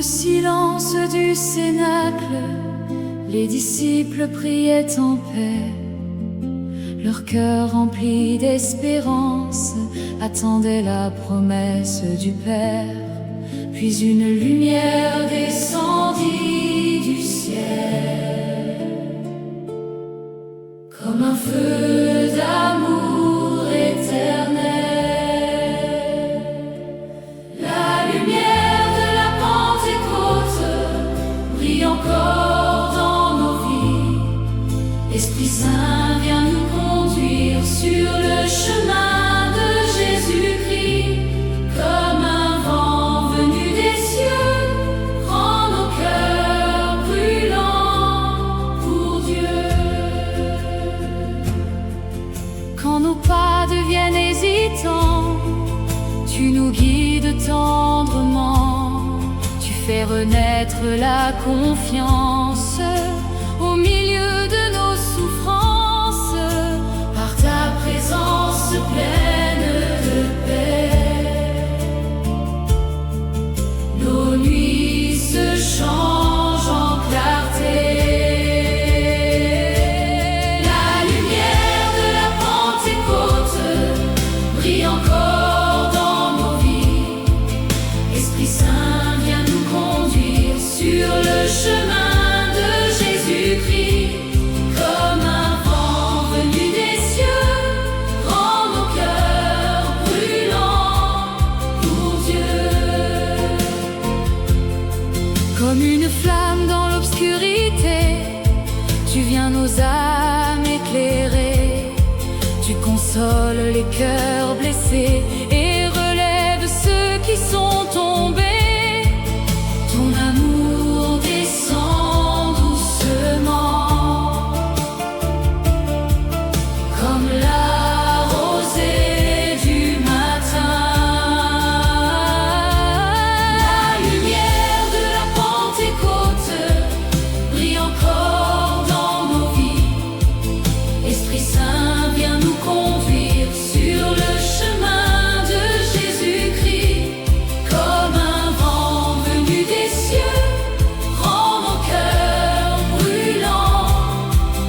silence du cénacle, les disciples priaient en paix. Leur cœur rempli d'espérance attendait la promesse du Père. Puis une lumière descendit du ciel, comme un feu d'amour éternel. La lumière de la Pentecôte brille encore dans nos vies. Esprit Saint, viens nous conduire sur le chemin de Jésus-Christ. Comme un vent venu des cieux, rend nos cœurs brûlants pour Dieu. Quand nos pas deviennent hésitants, tu nous guides tendrement. Tu fais renaître la confiance au milieu de nos souffrances. Par ta présence pleine de paix, nos nuits se changent en clarté. La lumière de la Pentecôte brille encore dans nos vies. Esprit Saint, viens nous conduire sur le chemin de Jésus-Christ. Comme un vent venu des cieux, rend nos cœurs brûlants pour Dieu. Comme une flamme dans l'obscurité, tu viens nos âmes éclairer. Tu consoles les cœurs blessés et relèves ceux qui sont tombés. Ton amour descend doucement, comme la rosée du matin. La lumière de la Pentecôte brille encore dans nos vies. Esprit Saint, viens nous conduire sur le chemin de Jésus-Christ. Comme un vent venu des cieux, rend nos cœurs brûlants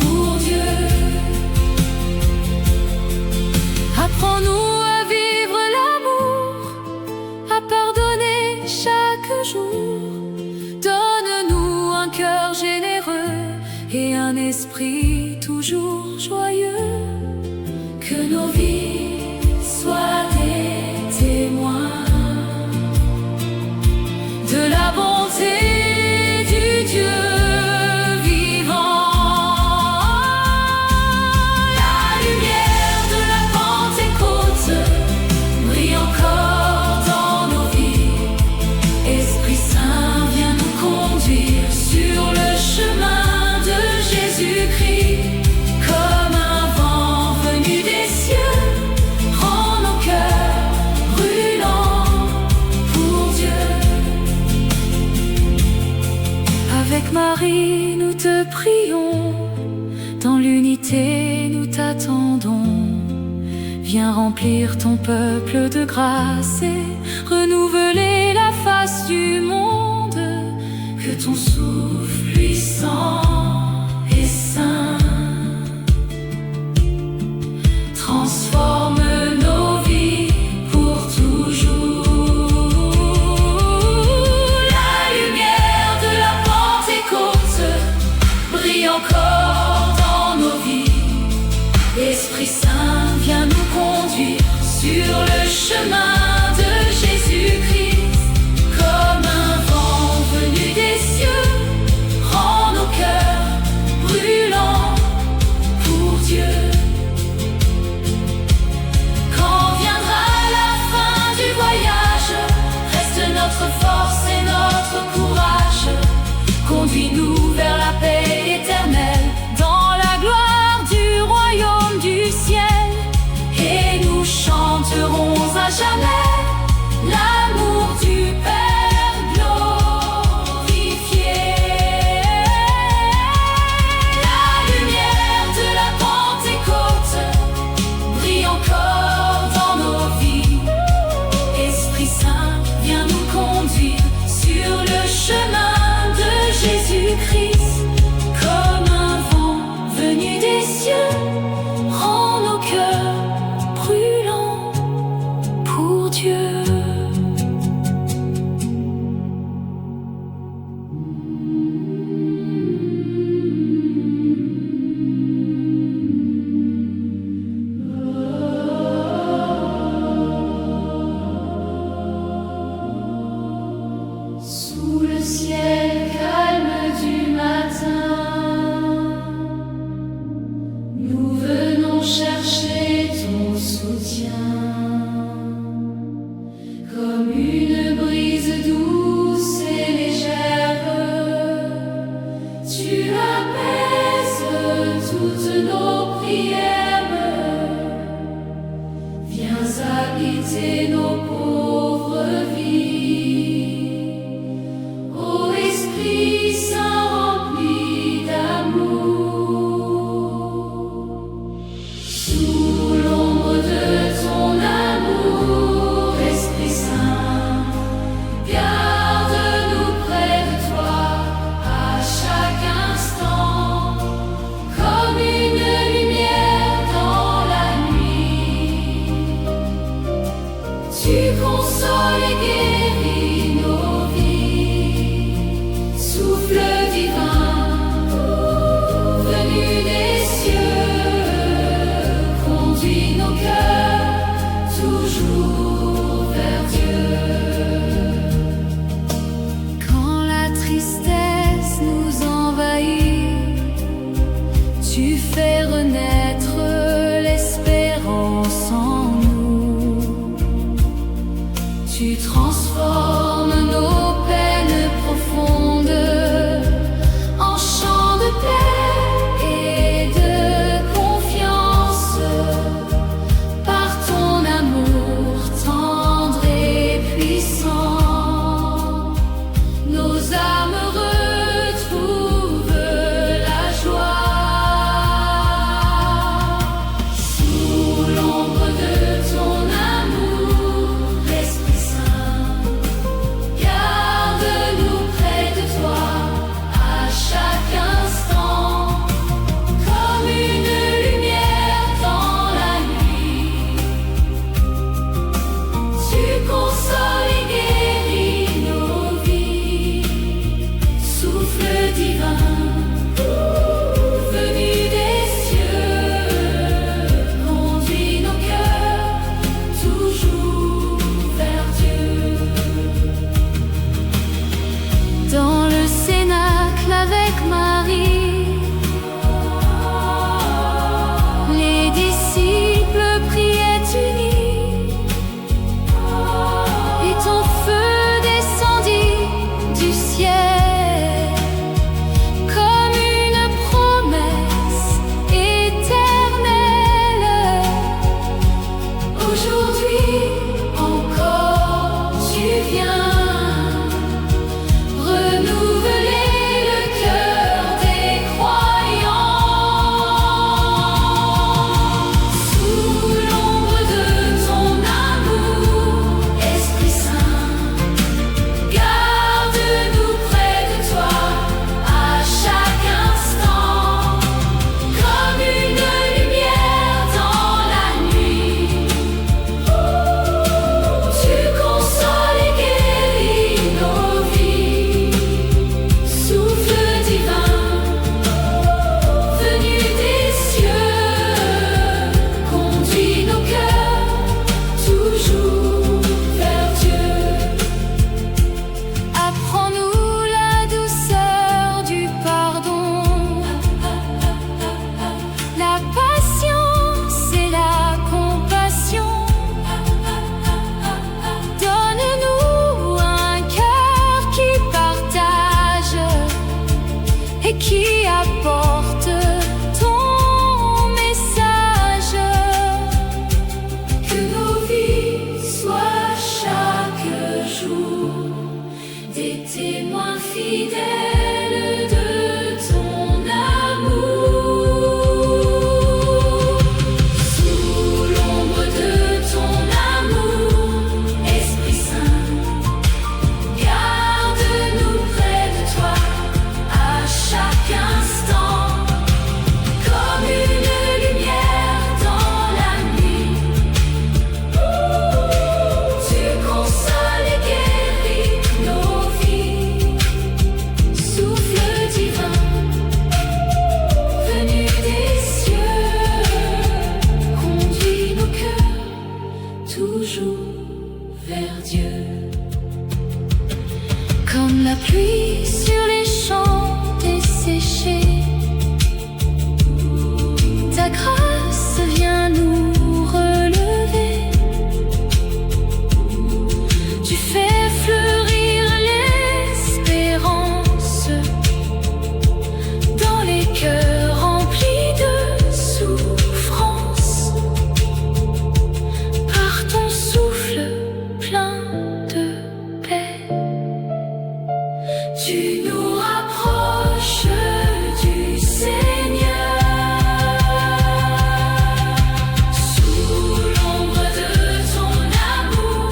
pour Dieu. Apprends-nous à vivre l'amour, à pardonner chaque jour. Donne-nous un cœur généreux et un esprit toujours joyeux. Que nos vies soient des témoins de la bonté du Dieu vivant. La lumière de la Pentecôte brille encore dans nos vies. Esprit Saint, viens nous conduire sur le chemin de Jésus-Christ. Comme un vent venu des cieux, rend nos cœurs brûlants pour Dieu. Avec Marie, nous te prions, dans l'unité nous t'attendons. Viens remplir ton peuple de grâce et renouveler la face du monde. Que ton souffle puissant et saint transforme nos vies pour toujours. La lumière de la Pentecôte brille encore dans nos vies. Esprit Saint, viens nous conduire sur le chemin de Jésus-Christ. Comme un vent venu des cieux, rend nos cœurs fidèle de ton amour. Sous l'ombre de ton amour, Esprit Saint, garde-nous près de toi à chaque instant, comme une lumière dans la nuit. Tu consoles et guéris nos vies. Souffle divin, venu des cieux, conduis nos cœurs toujours vers Dieu. Comme la pluie sur les champs desséchés, ta grâce vient nous relever. Tu fais fleurir l'espérance dans les cœurs remplis de souffrance. Par ton souffle plein de paix, tu nous rapproches du Seigneur. Sous l'ombre de ton amour,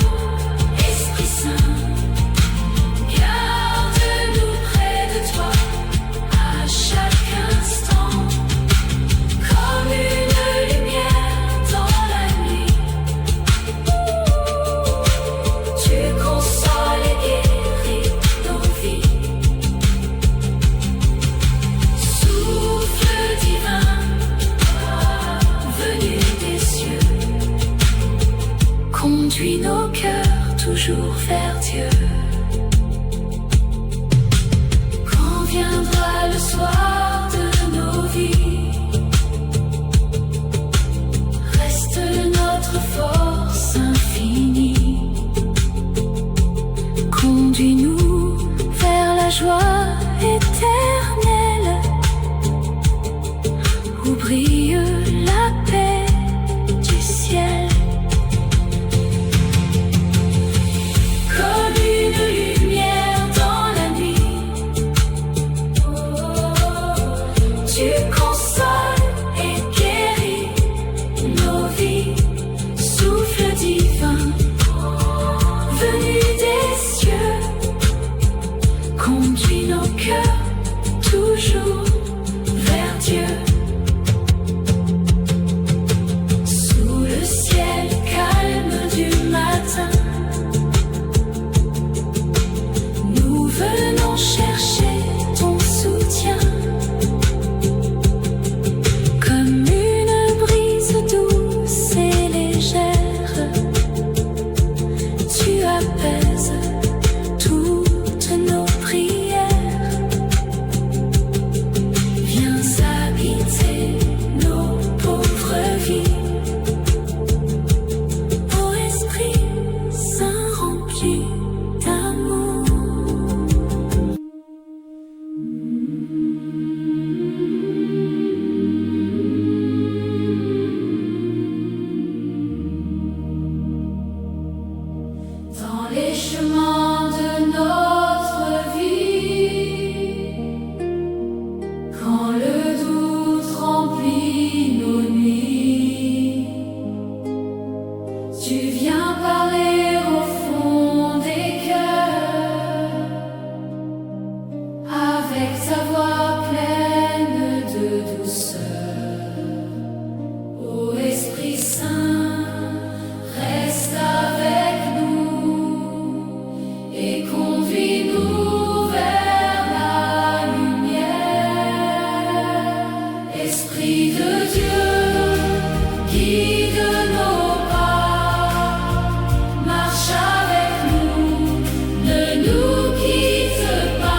Esprit Saint, garde-nous près de toi à chaque instant, comme une lumière dans la nuit. Tu consoles et guéris nos vies. Souffle divin, venu des cieux, conduis nos cœurs toujours vers Dieu. Quand viendra le soir de nos vies, reste notre force infinie. Conduis-nous vers la joie éternelle, où brille la paix du ciel. Comme une lumière dans la nuit, tu consoles et guéris nos vies. Souffle divin, venu des cieux, conduis nos cœurs toujours vers Dieu. Sous le ciel calme du matin, nous venons chercher ton soutien. Comme une brise douce et légère, tu apaises toutes nos prières. Viens habiter nos pauvres vies. Ô Esprit Saint rempli d'amour. Dans les chemins de notre vie, quand le doute remplit nos nuits, tu viens parler au fond des cœurs, avec ta voix pleine de douceur. Ô Esprit Saint, reste avec nous et conduis-nous vers la lumière. Esprit de Dieu, guide nos pas, marche avec nous, ne nous quitte pas.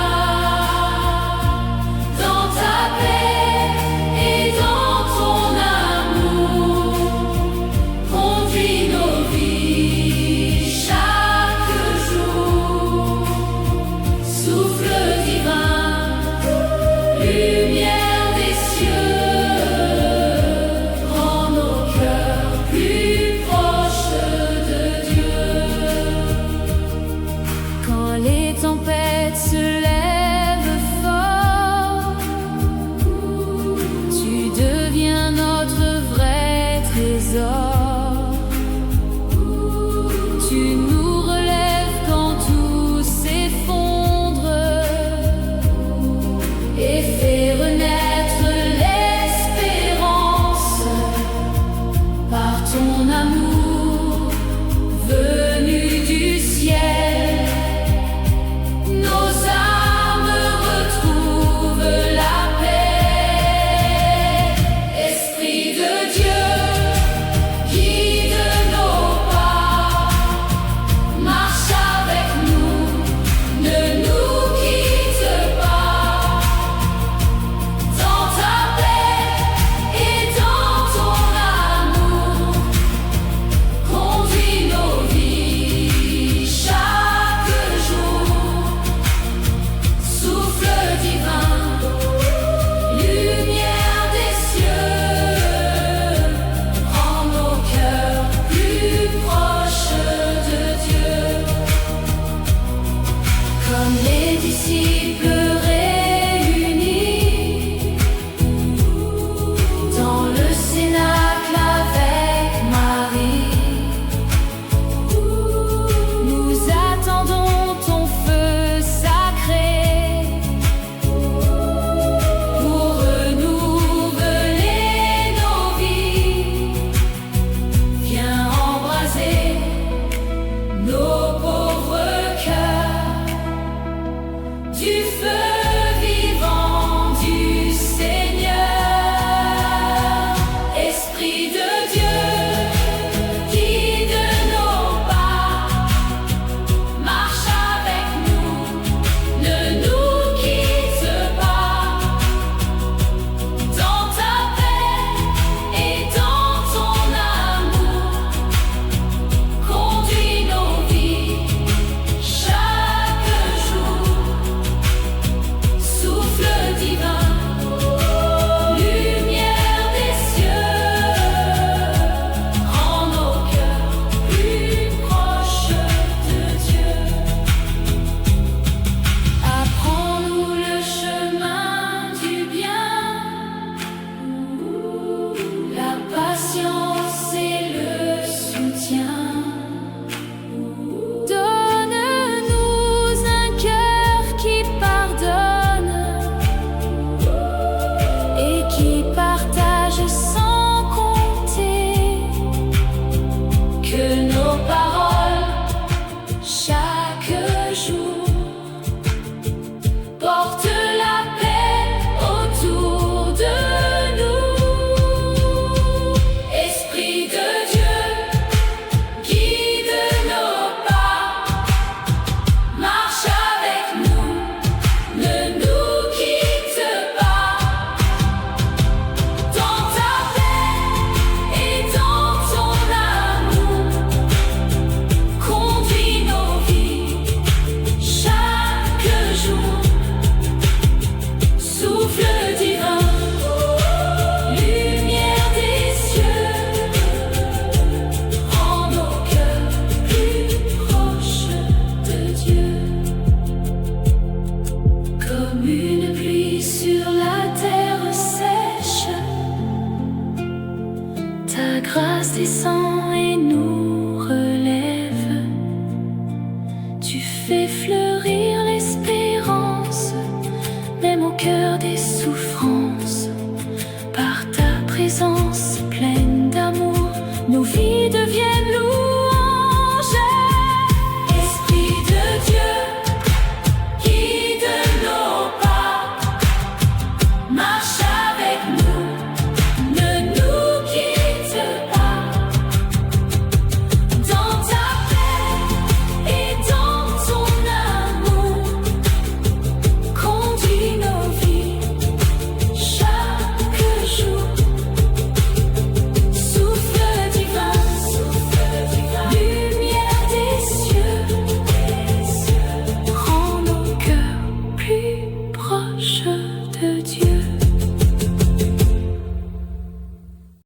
disciples réunis dans le cénacle avec Marie. Nous attendons ton feu sacré pour renouveler nos vies. Viens embraser nos pauvres cœurs du feu vivant du Seigneur. Esprit de Dieu, guide nos pas, marche avec nous, ne nous quitte pas. Dans ta paix et dans ton amour, conduis nos vies chaque jour. Souffle divin, lumière des cieux, rends nos cœurs plus proches de Dieu. Apprends-nous le chemin du bien, la patience et le soutien. Donne-nous un cœur qui pardonne et qui partage sans compter. Que nos paroles chaque jour portent la paix autour de nous. Esprit de Dieu, guide nos pas, marche avec nous, ne nous quitte pas. Dans ta paix et dans ton amour, conduis nos vies chaque jour. Souffle divin, lumière des cieux, rends nos cœurs plus proches de Dieu. Comme